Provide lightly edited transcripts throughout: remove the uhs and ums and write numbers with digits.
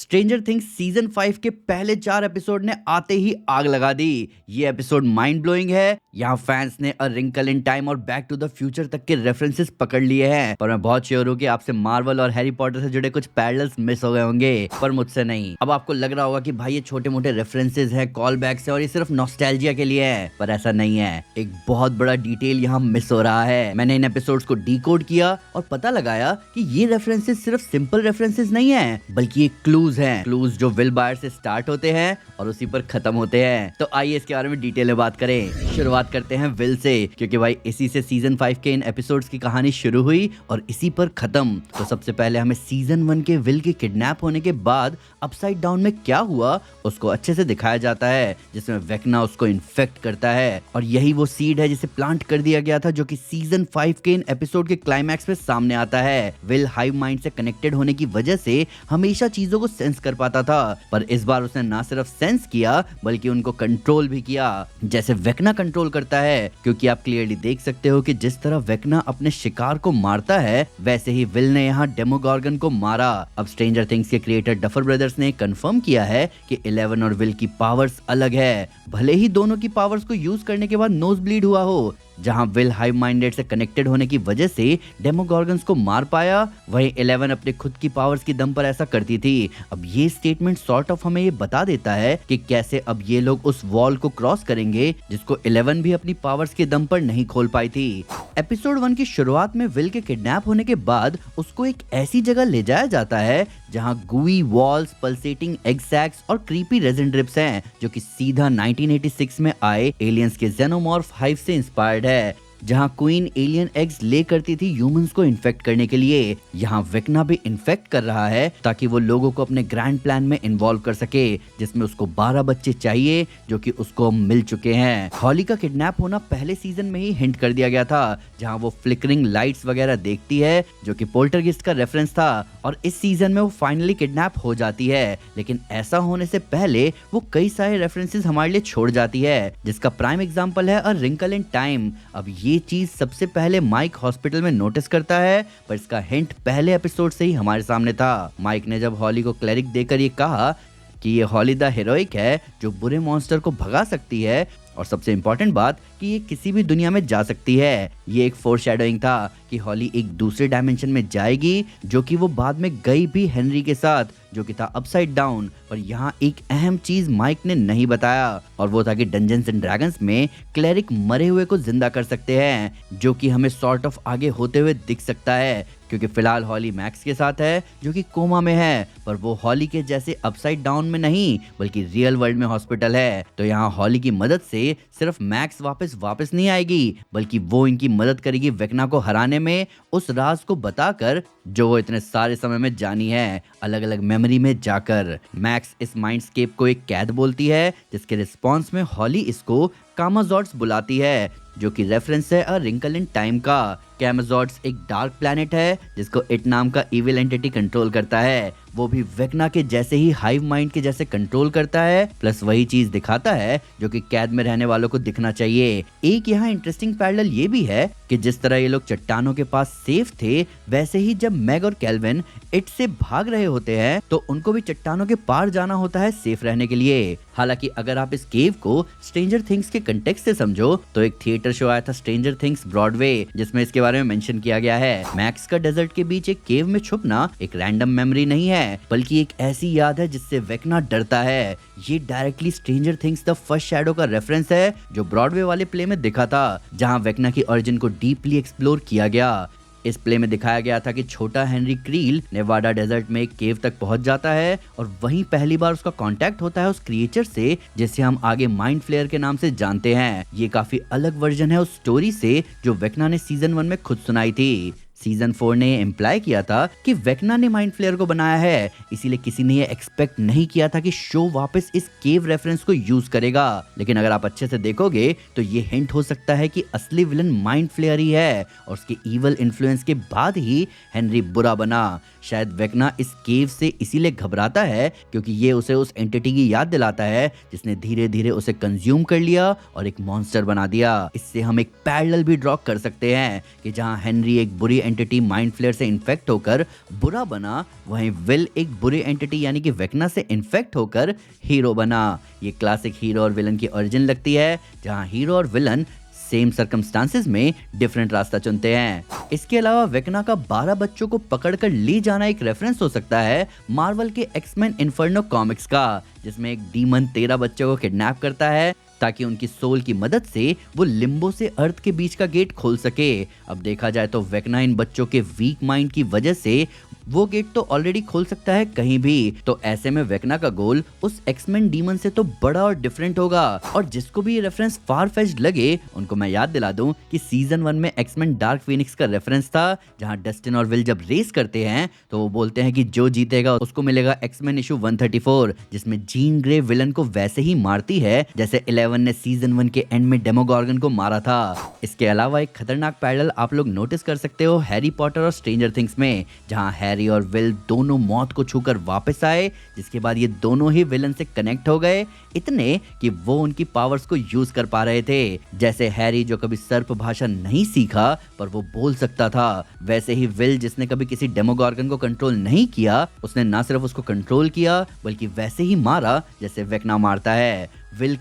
Stranger things season 5 के पहले 4 episode ने आते ही आग लगा दी। ये एपिसोड माइंड ब्लोइंग है। यहाँ फैंस ने अ रिंकल इन टाइम और बैक टू द फ्यूचर तक के रेफरेंसेस पकड़ लिए हैं। पर मैं बहुत श्योर हूँ कि आपसे मार्वल और हैरी पॉटर से जुड़े कुछ पैरेलल्स मिस हो गए होंगे, पर मुझसे नहीं। अब आपको लग रहा होगा कि भाई ये छोटे मोटे रेफरेंसेस हैं, कॉल बैक्स हैं और ये सिर्फ नॉस्टैल्जिया के लिए है, पर ऐसा नहीं है। एक बहुत बड़ा डिटेल यहाँ मिस हो रहा है। मैंने इन एपिसोड्स को डिकोड किया और पता लगाया कि ये रेफरेंसेस सिर्फ सिंपल रेफरेंसेस नहीं है, बल्कि एक क्लूज हैं। क्लूज जो विल बायर से स्टार्ट होते हैं और उसी पर खत्म होते हैं। तो आइए इसके बारे में डिटेल में बात करें। शुरुआत करते हैं विल से, क्योंकि भाई इसी से सीजन 5 के इन एपिसोड्स की कहानी शुरू हुई और इसी पर खत्म। तो सबसे पहले हमें सीजन 1 के विल के किडनैप होने के बाद अपसाइड डाउन में क्या हुआ उसको अच्छे से दिखाया जाता है, जिसमें वेक्ना उसको इन्फेक्ट करता है और यही वो सीड है जिसे प्लांट कर दिया गया था, जो कि सीजन 5 के इन एपिसोड के क्लाइमैक्स में सामने आता है। विल हाइव माइंड से कनेक्टेड होने की वजह से हमेशा चीजों को सेंस कर पाता था, पर इस बार उसने ना सिर्फ सेंस किया बल्कि उनको कंट्रोल भी किया, जैसे वेक्ना कंट्रोल करता है। क्योंकि आप क्लियरली देख सकते हो कि जिस तरह वेक्ना अपने शिकार को मारता है, वैसे ही विल ने यहाँ डेमोगॉर्गन को मारा। अब स्ट्रेंजर थिंग्स के क्रिएटर डफर ब्रदर्स ने कंफर्म किया है कि 11 और विल की पावर्स अलग है, भले ही दोनों की पावर्स को यूज करने के बाद नोज ब्लीड हुआ हो। जहां विल हाइव माइंडेड से कनेक्टेड होने की वजह से डेमोगॉर्गन्स को मार पाया, वहीं 11 अपने खुद की पावर्स की दम पर ऐसा करती थी। अब ये स्टेटमेंट सॉर्ट ऑफ हमें ये बता देता है कि कैसे अब ये लोग उस वॉल को क्रॉस करेंगे जिसको 11 भी अपनी पावर्स के दम पर नहीं खोल पाई थी। एपिसोड 1 की शुरुआत में विल के किडनैप होने के बाद उसको एक ऐसी जगह ले जाया जाता है जहां गुई वॉल्स, पल्सेटिंग एग सैक्स और क्रीपी रेजिन ड्रिप्स हैं, जो कि सीधा 1986 में आए एलियंस के जेनोमॉर्फ हाइव से इंस्पायर्ड है, जहां क्वीन एलियन एग्स ले करती थी ह्यूमंस को इन्फेक्ट करने के लिए। यहाँ वेक्ना भी इन्फेक्ट कर रहा है ताकि वो लोगों को अपने ग्रैंड प्लान में इन्वॉल्व कर सके, जिसमें उसको 12 बच्चे चाहिए जो कि उसको मिल चुके हैं। हॉली का किडनैप होना पहले सीजन में ही हिंट कर दिया गया था, जहां वो फ्लिकरिंग लाइट्स वगैरह देखती है, जो कि पोल्टरगिस्ट का रेफरेंस था, और इस सीजन में वो फाइनली किडनैप हो जाती है। लेकिन ऐसा होने से पहले वो कई सारे रेफरेंसेस हमारे लिए छोड़ जाती है, जिसका प्राइम एग्जांपल है अ रिंकल इन टाइम। अब ये चीज सबसे पहले माइक हॉस्पिटल में नोटिस करता है, पर इसका हिंट पहले एपिसोड से ही हमारे सामने था। माइक ने जब हॉली को क्लेरिक देकर ये कहा कि ये हॉली द हीरोइक है जो बुरे मॉन्स्टर को भगा सकती है, और सबसे इंपॉर्टेंट बात कि ये किसी भी दुनिया में जा सकती है। ये एक फोरशैडोइंग था कि हॉली एक दूसरे डायमेंशन में जाएगी, जो कि वो बाद में गई भी हेनरी के साथ, जो कि था अपसाइड डाउन। पर यहाँ एक अहम चीज माइक ने नहीं बताया, और वो था कि डंजन्स एंड ड्रैगन्स में क्लेरिक मरे हुए को जिंदा कर सकते हैं, जो कि हमें सॉर्ट ऑफ आगे होते हुए दिख सकता है, क्योंकि फिलहाल हॉली मैक्स के साथ है जो कि कोमा में है, पर वो हॉली के जैसे अपसाइड डाउन में नहीं बल्कि रियल वर्ल्ड में हॉस्पिटल है। तो यहाँ हॉली की मदद से सिर्फ मैक्स वापस नहीं आएगी, बल्कि वो इनकी मदद करेगी वेक्ना को हराने में, उस राज को बताकर जो वो इतने सारे समय में जानी है, अलग अलग मेमोरी में जाकर। मैक्स इस माइंडस्केप को एक कैद बोलती है, जिसके रिस्पॉन्स में हॉली इसको कामाजॉर्ड्स बुलाती है, जो कि रेफरेंस है अ रिंकल इन टाइम का। कैमाजॉर्ड्स एक डार्क प्लैनेट है जिसको इट नाम का इविल एंटिटी कंट्रोल करता है। वो भी वेक्ना के जैसे ही हाइव माइंड के जैसे कंट्रोल करता है, प्लस वही चीज दिखाता है जो कि कैद में रहने वालों को दिखना चाहिए। एक यहाँ इंटरेस्टिंग पैरेलल ये भी है कि जिस तरह ये लोग चट्टानों के पास सेफ थे, वैसे ही जब मैग और केल्विन इट से भाग रहे होते हैं तो उनको भी चट्टानों के पार जाना होता है सेफ रहने के लिए। हालांकि अगर आप इस केव को स्ट्रेंजर थिंग्स के कंटेक्स्ट से समझो तो एक थिएटर शो आया था स्ट्रेंजर थिंग्स ब्रॉडवे, जिसमें इसके बारे में मेंशन किया गया है। मैक्स का डेजर्ट के बीच एक केव में छुपना एक रैंडम मेमोरी नहीं है, बल्कि एक ऐसी याद है जिससे वेक्ना डरता है। ये directly stranger things the first shadow का रेफरेंस है, जो ब्रॉडवे वाले प्ले में दिखा था, जहां वेक्ना की ओरिजिन को डीपली एक्सप्लोर किया गया। इस प्ले में दिखाया गया था कि छोटा हेनरी क्रील नेवाडा डेजर्ट में एक केव तक पहुंच जाता है, और वहीं पहली बार उसका कांटेक्ट होता है उस क्रिएचर से जिसे हम आगे माइंड फ्लेयर के नाम से जानते हैं। ये काफी अलग वर्जन है उस स्टोरी से जो वेक्ना ने सीजन 1 में खुद सुनाई थी। सीजन 4 ने इम्प्लाई किया था कि वेक्ना ने माइंड फ्लेयर को बनाया है, इसीलिए किसी ने ये एक्सपेक्ट नहीं किया था कि शो वापस इस केव रेफरेंस को यूज करेगा। लेकिन अगर आप अच्छे से देखोगे तो ये हिंट हो सकता है कि असली विलन माइंड फ्लेयर ही है, और उसके इवल इन्फ्लुएंस के बाद ही हेनरी बुरा बना। शायद वेक्ना इस केव से इसीलिए घबराता है क्योंकि ये उसे उस एंटिटी की याद दिलाता है जिसने धीरे धीरे उसे कंज्यूम कर लिया और एक मॉन्स्टर बना दिया। इससे हम एक पैरेलल भी ड्रॉ कर सकते हैं कि जहां हेनरी एक बुरी एंटिटी माइंड फ्लेयर से इन्फेक्ट होकर बुरा बना, वहीं विल एक बुरी एंटिटी यानी कि वेकना से इन्फेक्ट होकर हीरो बना। ये क्लासिक हीरो और विलन की ओरिजिन लगती है, जहां हीरो और विलन सेम सर्कमस्टांसेस में डिफरेंट रास्ता चुनते हैं। इसके अलावा वेकना का 12 बच्चों को पकड़कर ले जाना एक रेफरेंस हो सकता है मार्वल के एक्समैन इन्फर्नो कॉमिक्स का, जिसमें एक डीमन 13 बच्चों को किडनैप करता है ताकि उनकी सोल की मदद से वो लिम्बो से अर्थ के बीच का गेट खोल सके। अब देखा जाए तो वेकना इन बच्चों के वीक माइंड की वजह से वो गेट तो ऑलरेडी खोल सकता है कहीं भी, तो ऐसे में वेकना का गोल उस एक्समैन डीमन से तो बड़ा और डिफरेंट होगा। और जिसको भी ये रेफरेंस फार फेच्ड लगे उनको मैं याद दिला दूं कि सीजन 1 में एक्समैन डार्क फीनिक्स का रेफरेंस था, जहां डस्टिन और विल जब रेस करते हैं तो वो बोलते हैं कि जो जीतेगा उसको मिलेगा एक्समैन इशू 134, जिसमें जीन ग्रे विलन को वैसे ही मारती है जैसे 11 ने सीजन 1 के एंड में डेमोगॉर्गन को मारा था। इसके अलावा एक खतरनाक पैरेलल आप लोग नोटिस कर सकते हो हैरी पॉटर और स्ट्रेंजर थिंग्स में, जहां हैरी और विल दोनों मौत को छूकर वापस आए, जिसके बाद ये दोनों ही विलन से कनेक्ट हो गए, इतने कि वो उनकी पावर्स को यूज कर पा रहे थे। जैसे हैरी जो कभी सर्प भाषा नहीं सीखा पर वो बोल सकता था, वैसे ही विल जिसने कभी किसी डेमोगॉर्गन को कंट्रोल नहीं किया, उसने ना सिर्फ उसको कंट्रोल किया बल्कि वैसे ही मारा जैसे वेकना मारता है। विल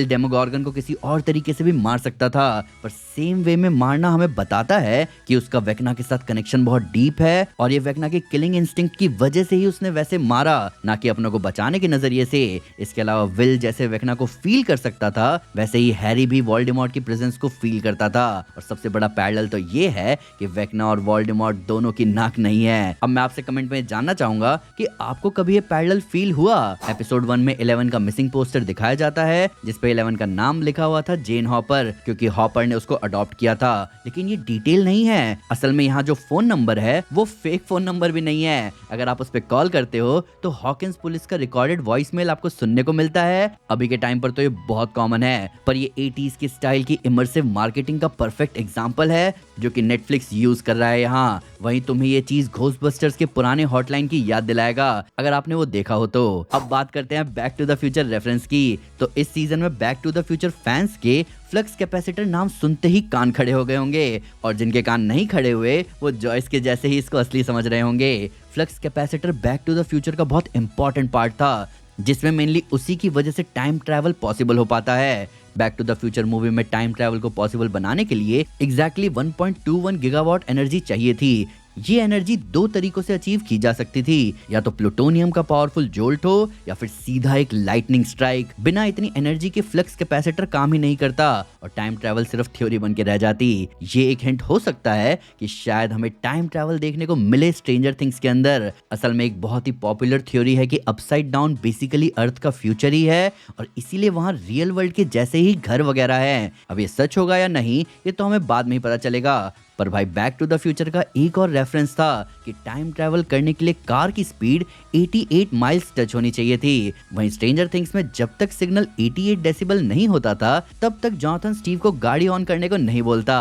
डेमोगॉर्गन को किसी और तरीके से भी मार सकता था, पर सेम वे में मारना हमें बताता है कि उसका वेकना के साथ कनेक्शन बहुत डीप है और ये वेकना के किलिंग इंस्टिंक्ट की वजह से ही उसने वैसे मारा, ना कि अपनों को बचाने के नजरिए से। इसके अलावा विल जैसे वेकना को फील कर सकता था, वैसे ही हैरी भी वोल्डेमॉर्ट की प्रेजेंस को फील करता था। और सबसे बड़ा पैरेलल तो ये है कि वेकना और वोल्डेमॉर्ट दोनों की नाक नहीं है। अब मैं आपसे कमेंट में जानना चाहूंगा कि आपको कभी ये पैरेलल फील हुआ? एपिसोड 1 में 11 का मिसिंग पोस्टर दिखाया जाता है जिसपे 11 का नाम लिखा हुआ था जेन हॉपर, क्योंकि हॉपर ने उसको अडॉप्ट किया था, लेकिन ये डिटेल नहीं है। असल में यहाँ जो फोन नंबर है वो फेक फोन नंबर भी नहीं है। अगर आप उस पर कॉल करते हो तो हॉकिंस पुलिस का रिकॉर्डेड वॉइस मेल आपको सुनने को मिलता है। अभी के टाइम पर तो ये बहुत कॉमन है, पर ये 80s की स्टाइल की इमर्सिव मार्केटिंग का परफेक्ट एग्जाम्पल है जो कि नेटफ्लिक्स यूज कर रहा है यहाँ। वहीं तुम्हें ये चीज घोस्टबस्टर्स के पुराने हॉटलाइन की याद दिलाएगा अगर आपने वो देखा हो तो। अब बात करते हैं Back to the Future reference की। तो इस सीजन में Back to the Future fans के फ्लक्स कैपेसिटर नाम सुनते ही कान खड़े हो गए होंगे, और जिनके कान नहीं खड़े हुए वो जॉयस के जैसे ही इसको असली समझ रहे होंगे। Flux capacitor Back to the Future का बहुत इंपॉर्टेंट पार्ट था, जिसमें मेनली उसी की वजह से टाइम ट्रैवल पॉसिबल हो पाता है। Back to the Future movie में टाइम ट्रैवल को पॉसिबल बनाने के लिए एग्जैक्टली 1.21 गीगावाट एनर्जी चाहिए थी। ये एनर्जी 2 तरीकों से अचीव की जा सकती थी, या तो प्लूटोनियम का पावरफुल जोल्ट हो या फिर सीधा एक लाइटनिंग स्ट्राइक। बिना इतनी एनर्जी के फ्लक्स कैपेसिटर काम ही नहीं करता और टाइम ट्रैवल सिर्फ थ्योरी बन के रह जाती। ये एक हिंट हो सकता है कि शायद हमें टाइम ट्रैवल देखने को मिले स्ट्रेंजर थिंग्स के अंदर। असल में एक बहुत ही पॉपुलर थ्योरी है कि अपसाइड डाउन बेसिकली अर्थ का फ्यूचर ही है और इसीलिए वहाँ रियल वर्ल्ड के जैसे ही घर वगैरह है। अब ये सच होगा या नहीं ये तो हमें बाद में ही पता चलेगा, पर भाई बैक टू द फ्यूचर का एक और रेफरेंस था कि टाइम ट्रैवल करने के लिए कार की स्पीड 88 माइल्स टच होनी चाहिए थी। वहीं स्ट्रेंजर थिंग्स में जब तक सिग्नल 88 डेसिबल नहीं होता था तब तक जॉनथन स्टीव को गाड़ी ऑन करने को नहीं बोलता।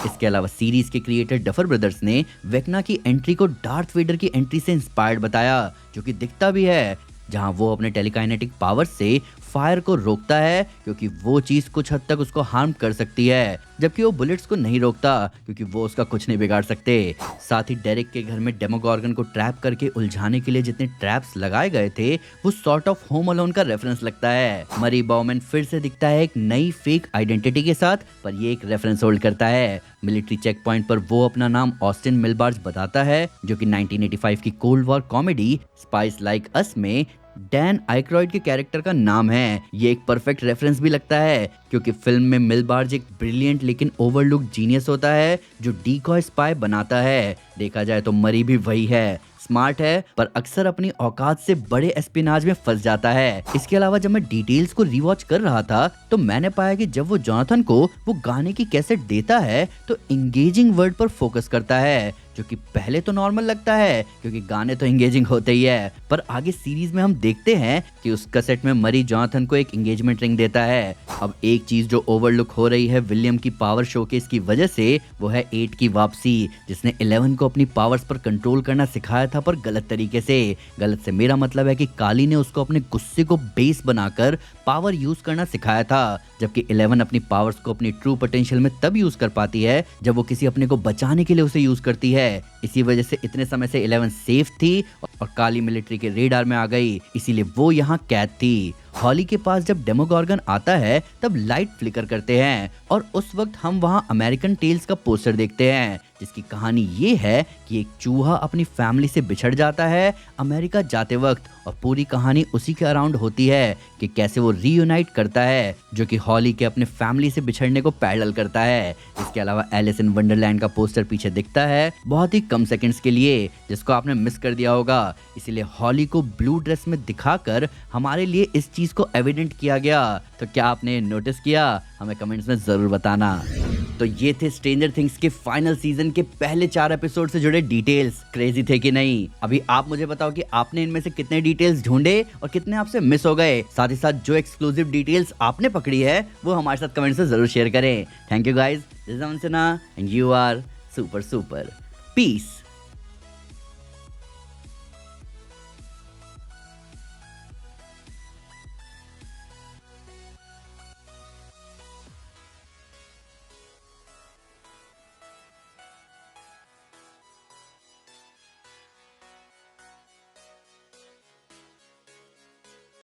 इसके अलावा सीरीज के क्रिएटर डफर ब्रदर्स ने वेकना की एंट्री को डार्थ वेडर की एंट्री से इंस्पायर्ड बताया, जो कि दिखता भी है, जहां वो अपने टेलीकाइनेटिक पावर से फायर को रोकता है क्योंकि वो चीज कुछ हद तक उसको हार्म कर सकती है, जबकि वो बुलेट्स को नहीं रोकता क्योंकि वो उसका कुछ नहीं बिगाड़ सकते। साथ ही डेरिक के घर में डेमोगॉर्गन को ट्रैप करके उलझाने के लिए जितने ट्रैप्स लगाए गए थे वो सॉर्ट ऑफ होम अलोन का रेफरेंस लगता है। मरी बाउमैन फिर से दिखता है एक नई फेक आइडेंटिटी के साथ, पर ये एक रेफरेंस होल्ड करता है। मिलिट्री चेक पॉइंट पर वो अपना नाम ऑस्टिन मिलबार्ज बताता है, जो कि 1985 की cold war comedy spice like us में डैन आइक्रॉयड के कैरेक्टर का नाम है। ये एक परफेक्ट रेफरेंस भी लगता है क्योंकि फिल्म में मिलबार्ज एक ब्रिलियंट लेकिन ओवरलुक जीनियस होता है जो डीकॉय स्पाई बनाता है। देखा जाए तो मरी भी वही है, स्मार्ट है पर अक्सर अपनी औकात से बड़े एस्पिनाज में फंस जाता है। इसके अलावा जब मैं डिटेल्स को रिवॉच कर रहा था तो मैंने पाया कि जब वो जॉनथन को वो गाने की कैसेट देता है तो एंगेजिंग वर्ड पर फोकस करता है, जो कि पहले तो नॉर्मल लगता है क्योंकि गाने तो एंगेजिंग होते ही है, पर आगे सीरीज में हम देखते हैं कि उस कैसेट में मरी जॉनथन को एक एंगेजमेंट रिंग देता है। अब एक चीज जो ओवरलुक हो रही है विलियम की पावर शोकेस की वजह से, वो है 8 की वापसी, जिसने 11 को अपनी पावर्स पर कंट्रोल करना सिखाया था पर गलत तरीके से। गलत से मेरा मतलब है कि काली ने उसको अपने गुस्से को बेस बनाकर पावर यूज करना सिखाया था, जबकि 11 अपनी पावर्स को अपनी ट्रू पोटेंशियल में तब यूज कर पाती है जब वो किसी अपने को बचाने के लिए उसे यूज करती है। इसी वजह से इतने समय से 11 सेफ थी और काली मिलिट्री के रेडार में आ गई, इसीलिए वो यहाँ कैद थी। हॉली के पास जब डेमोगॉर्गन आता है तब लाइट फ्लिकर करते हैं और उस वक्त हम वहाँ अमेरिकन टेल्स का पोस्टर देखते हैं, जिसकी कहानी ये है कि एक चूहा अपनी फैमिली से बिछड़ जाता है अमेरिका जाते वक्त, और पूरी कहानी उसी के अराउंड होती है कि कैसे वो रीयूनाइट करता है, जो कि हॉली के अपने फैमिली से बिछड़ने को पैरेलल करता है। इसके अलावा एलिस इन वंडरलैंड का पोस्टर पीछे दिखता है बहुत ही कम सेकंड्स के लिए, जिसको आपने मिस कर दिया होगा। इसीलिए हॉली को ब्लू ड्रेस में दिखाकर हमारे लिए इस चीज को एविडेंट किया गया। तो क्या आपने नोटिस किया? हमें कमेंट्स में जरूर बताना। तो ये थे स्ट्रेंजर थिंग्स के फाइनल सीजन के पहले 4 एपिसोड से जुड़े डिटेल्स। क्रेजी थे कि नहीं? अभी आप मुझे बताओ कि आपने इनमें से कितने डिटेल्स ढूंढे और कितने आपसे मिस हो गए। साथ ही साथ जो एक्सक्लूसिव डिटेल्स आपने पकड़ी है वो हमारे साथ कमेंट्स में जरूर शेयर करें। Thank you guys, this is Aman Sinha and you are super super. Piece.